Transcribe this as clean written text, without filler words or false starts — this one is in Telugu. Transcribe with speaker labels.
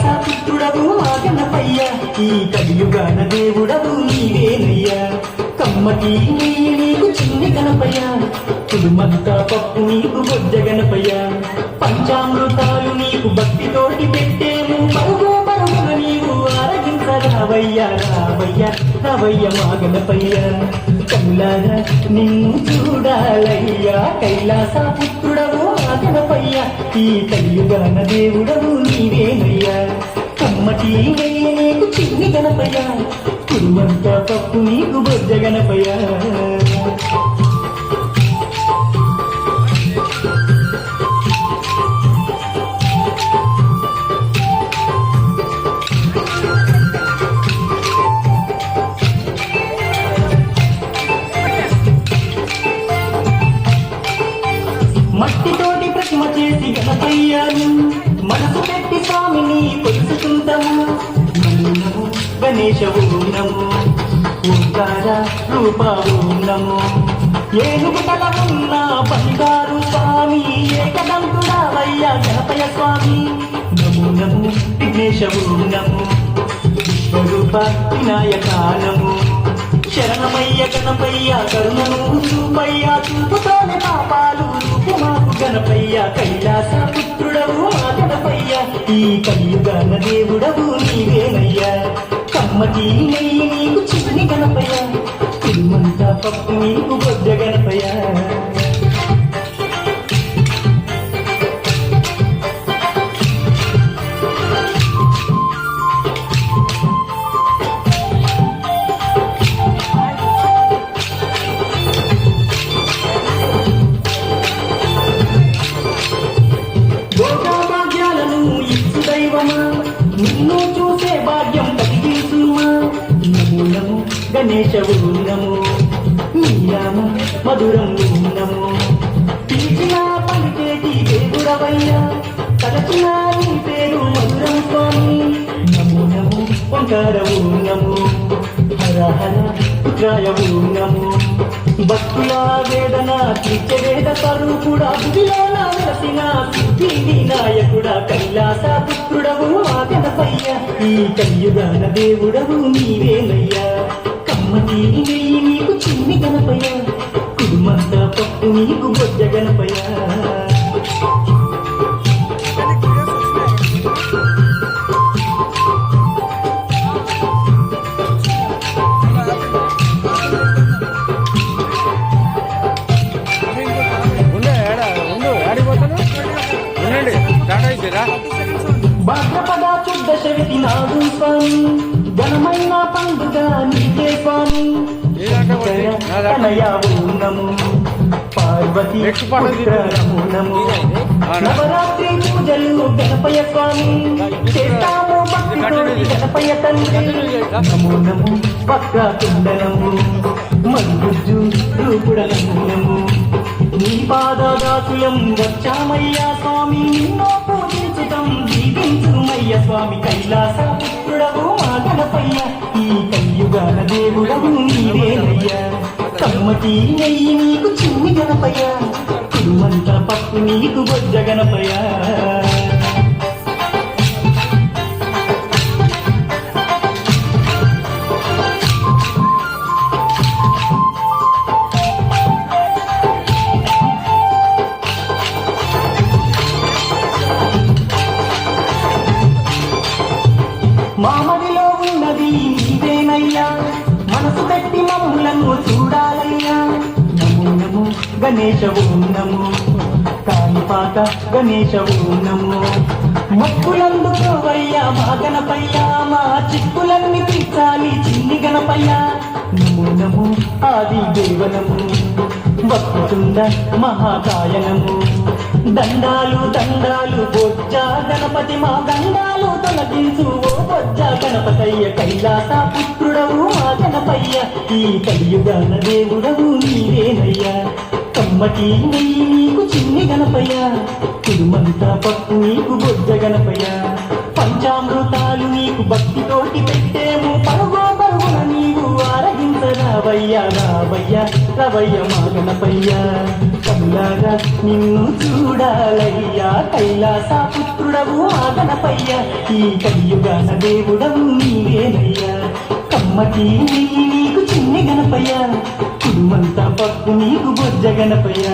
Speaker 1: కైలాసపుత్రుడవు మా గణపయ్య ఈ కలియుగాన దేవుడవు నీవేనయ్యా కమ్మటి నెయ్యి నీకు చిన్ని గణపయ్య కుడుమంతా పప్పు నీకు బొజ్జ గణపయ్య పంచామృతాలు నీకు భక్తితోటి పెట్టేము పరుగు పరుగున నీవు ఆరగించరావయ్యా రావయ్యా రావయ్య మా గణపయ్య కల్లారా నిన్ను చూడాలయ్యా కైలాసపుత్రుడవు మా గణపయ్య ఈ కలియుగాన దేవుడవు నీవేనయ్యా కమ్మటి నెయ్యి నీకు చిన్ని గణపయ్య కుడుమంతా పప్పు నీకు బొజ్జ గణపయ్య మట్టితోటి ప్రతిమ చేసి గణపయ్యాను మనసు పెట్టి స్వామిని కొలుసుకుంటాము నమో గణేశ ఓం నమో ఓంకార రూప ఓం నమో ఏనుగు తల ఉన్న బంగారు స్వామి ఏకదంతుడావయ్యా గణపయ్య స్వామి నమో నమో విఘ్నేశ ఓం నమో విశ్వరూప వినాయక నమో శరణమయ్య గణపయ్య కరుణను చూపయ్య చూపుతోనే పాపాలు రూపు మాకు గణపయ్య కైలాసపుత్రుడవు మా గణపయ్య ఈ కలియుగాన దేవుడవు నీవేనయ్యా కమ్మటి నెయ్యి నీకు చిన్ని గణపయ్య కుడుమంతా పప్పు నీకు బొజ్జ గణపయ్య నిన్ను చూసే భాగ్యం కలిగిస్తుమా నమో నమో గణేశ ఓం నమో నీరామ మధురం ఓం నమో పిలిచిన పలికేటి దేవుడవయ్యా తలచిన నీ పేరు మధురం స్వామి నమో నమో ఓంకార ఓం నమో హర హర పుత్రాయ ఓం నమో భక్తుల వేదన తీర్చ వేద స్వరూపుడా బుధిలోన వెలసిన సిద్ధి వినాయకుడా కైలాసపుత్రుడవు మా గణపయ్య ఈ కలియుగాన దేవుడవు నీవేనయ్యా కమ్మటి నెయ్యి నీకు చిన్ని గణపయ్య కుడుమంతా పప్పు నీకు బొజ్జ గణపయ్య భాద్రపద శుద్ధ చవితి నాడు స్వామి ఘనమైన పండుగ నీకే స్వామి నమో పార్వతి నమో నమో నవరాత్రి పూజలు గణపయ్య స్వామి చేస్తాము భక్తితోటి గణపయ్య తండ్రి నమో నమో పక్క కుండలము మంజు రూపుడ నమో నమో నీ పాదదాసులం వచ్చామయ్యా స్వామి నిన్నో పూజించుతం దీవించుమయ్య స్వామి కైలాసపుత్రుడవు మా గణపయ్య ఈ కలియుగాన దేవుడవు నీవేనయ్యా కమ్మటి నెయ్యి నీకు చిన్ని గణపయ్య కుడుమంతా పప్పు నీకు బొజ్జ గణపయ్య మామడిలో ఉన్నది నీవేనయ్యా మనసు పెట్టి మమ్ములను చూడాలయ్యా నమో నమో గణేశ ఓం నమో కాణిపాక గణేశ ఓం నమో మొక్కులందుకోవయ్యా మా గణపయ్య మా చిక్కులన్నీ తీర్చాలి చిన్ని గణపయ్య నమో నమో ఆది దేవనము వక్రతుండ మహాకాయనము దండాలు దండాలు బొజ్జ గణపతి మా గండాలు తొలగించు ఓ బొజ్జ గణపతయ్య కైలాసపుత్రుడవు మా గణపయ్య ఈ కలియుగాన దేవుడవు నీవేనయ్యా కమ్మటి నెయ్యి నీకు చిన్ని గణపయ్య కుడుమంతా పప్పు నీకు బొజ్జ గణపయ్య పంచామృతాలు నీకు భక్తితోటి పెట్టేము పరుగో పరుగున నీవు ఆరగించరావయ్యా రావయ్యా రవయ్య మా గణపయ్య కల్లారా నిన్ను చూడాలయ్యా కైలాస పుత్రుడవు ఆ గణపయ్య ఈ కలియుగాన దేవుడవు నీవేనయ్యా కమ్మటి నెయ్యి నీకు చిన్ని గణపయ్య కుడుమంతా పప్పు నీకు బొజ్జ గణపయ్య